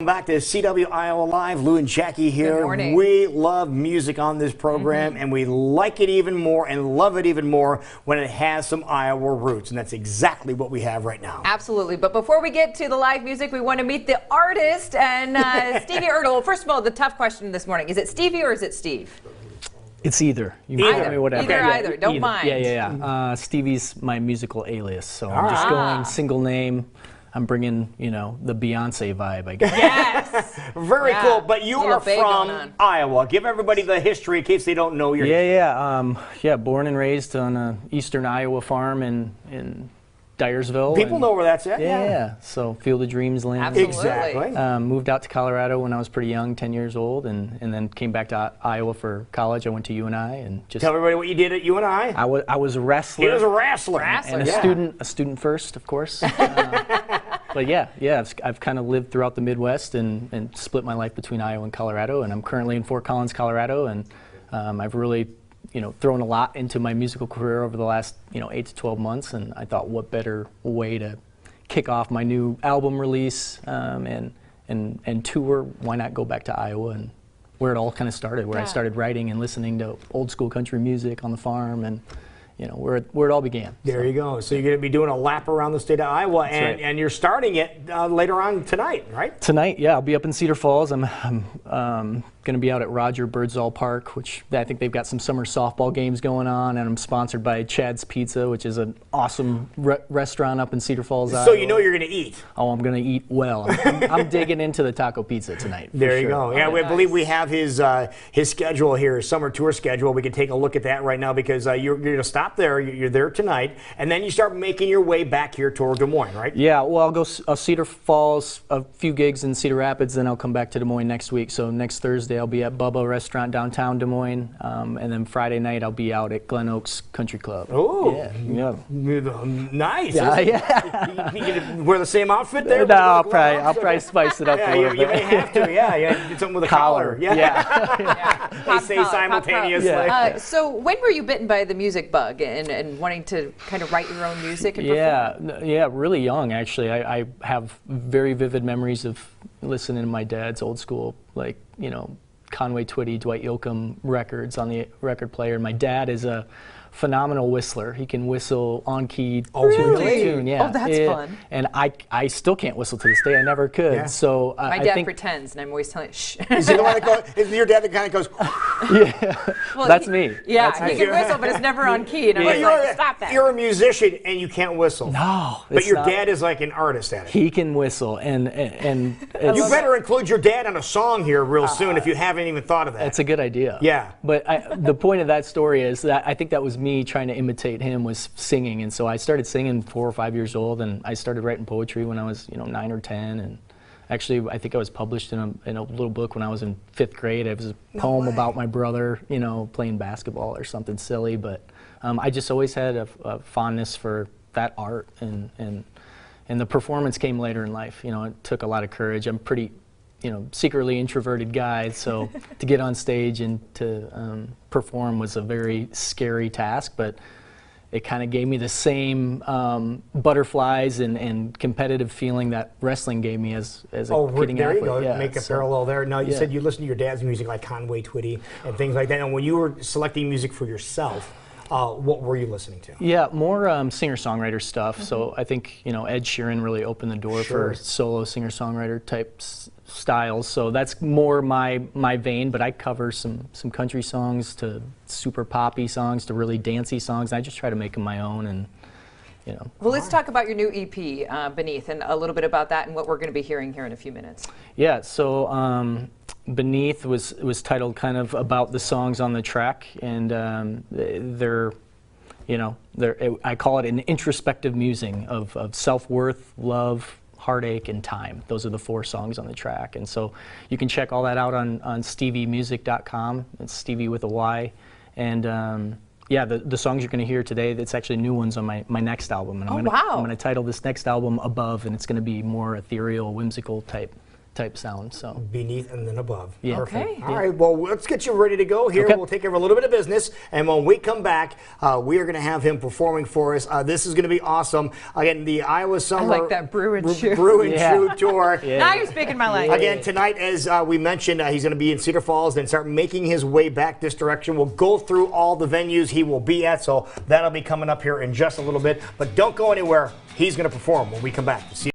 Back to CW Iowa Live. Lou and Jackie here. Good morning. We love music on this program, and we like it even more and love it even more when it has some Iowa roots, and that's exactly what we have right now. Absolutely. But before we get to the live music, we want to meet the artist and Stevey Ertl. First of all, the tough question this morning: is it Stevey or is it Steve? It's either. You Either. can call me whatever. Either. Don't mind. Yeah. Stevie's my musical alias, so I'm right. just going single name. I'm bringing, the Beyonce vibe, I guess. Yes. Very cool. But you are buffet going from on. Iowa. Give everybody the history in case they don't know your Yeah. Born and raised on a eastern Iowa farm in Dyersville. People know where that's at. Yeah. So Field of Dreams land. Absolutely. Exactly. Moved out to Colorado when I was pretty young, 10 years old, and then came back to Iowa for college. I went to UNI and just. Tell everybody what you did at UNI. I was a wrestler. He was a wrestler. And a student first, of course. But I've kind of lived throughout the Midwest and split my life between Iowa and Colorado, and I'm currently in Fort Collins, Colorado, and I've really, thrown a lot into my musical career over the last, 8 to 12 months, and I thought what better way to kick off my new album release and tour, why not go back to Iowa and where it all kind of started, where I started writing and listening to old school country music on the farm and where it all began. There you go. So you're going to be doing a lap around the state of Iowa, and you're starting it later on tonight, right? Tonight, yeah, I'll be up in Cedar Falls. I'm going to be out at Roger Birdsall Park, which I think they've got some summer softball games going on, and I'm sponsored by Chad's Pizza, which is an awesome restaurant up in Cedar Falls, So Iowa. you know you're going to eat. Oh, I'm going to eat well. I'm digging into the taco pizza tonight. There you sure. go. Yeah, we believe we have his schedule here, his summer tour schedule. We can take a look at that right now because you're going to stop there. You're there tonight, and then you start making your way back here toward Des Moines, right? Yeah, well, I'll go Cedar Falls, a few gigs in Cedar Rapids, then I'll come back to Des Moines next week. So next Thursday I'll be at Bubba Restaurant downtown Des Moines, and then Friday night I'll be out at Glen Oaks Country Club. Oh, yeah. Nice. Yeah. You gonna wear the same outfit there? No, I'll probably spice it up a little bit. You may have to. Yeah, do something with a collar. Yeah. They say simultaneously. So when were you bitten by the music bug and wanting to kind of write your own music and perform? Yeah, really young actually. I have very vivid memories of listening to my dad's old school, like, Conway Twitty, Dwight Yoakam records on the record player. My dad is a phenomenal whistler. He can whistle on key to tune. Yeah. Oh, that's fun. And I still can't whistle to this day. I never could. Yeah. So my dad pretends, and I'm always telling shh. Is he the one that goes? Is your dad that kind of goes? Yeah. Well, that's me. Yeah, that's he can whistle, but it's never on key. And I'm like, stop that. You're a musician and you can't whistle. No, but your dad is like an artist at it. He can whistle, and you better include your dad on a song here real soon if you haven't even thought of that. That's a good idea. Yeah. But the point of that story is that I think that was me trying to imitate him, was singing, and so I started singing 4 or 5 years old, and I started writing poetry when I was 9 or 10, and actually I think I was published in a little book when I was in 5th grade. It was a poem about my brother, playing basketball or something silly, but I just always had a fondness for that art, and the performance came later in life. It took a lot of courage. I'm pretty secretly introverted guy, so to get on stage and to perform was a very scary task, but it kind of gave me the same butterflies and competitive feeling that wrestling gave me as a kidding athlete. There you go. Yeah, Make a parallel there. Now, you said you listened to your dad's music like Conway Twitty and things like that, and when you were selecting music for yourself, what were you listening to? Yeah, more singer-songwriter stuff. So I think Ed Sheeran really opened the door for solo singer-songwriter type styles. So that's more my vein. But I cover some country songs to super poppy songs to really dancey songs. And I just try to make them my own. And Well, let's talk about your new EP, Beneath, and a little bit about that and what we're going to be hearing here in a few minutes. Yeah. So. Beneath was titled kind of about the songs on the track, and I call it an introspective musing of self-worth, love, heartache, and time. Those are the 4 songs on the track, and so you can check all that out on steveymusic.com. It's Stevey with a Y, and the songs you're going to hear today, it's actually new ones on my next album, and I'm going to title this next album Above, and it's going to be more ethereal, whimsical type type sound. So Beneath and then above. Yeah. Perfect. Okay. All right, well, let's get you ready to go here. Okay. We'll take care of a little bit of business, and when we come back, we are going to have him performing for us. This is going to be awesome. Again, the Iowa Summer like that Brew and Chew. Brew and Yeah. Chew Tour. Yeah. Now you're speaking my language. Again, tonight, as we mentioned, he's going to be in Cedar Falls, then start making his way back this direction. We'll go through all the venues he will be at, so that'll be coming up here in just a little bit. But don't go anywhere. He's going to perform when we come back. See you.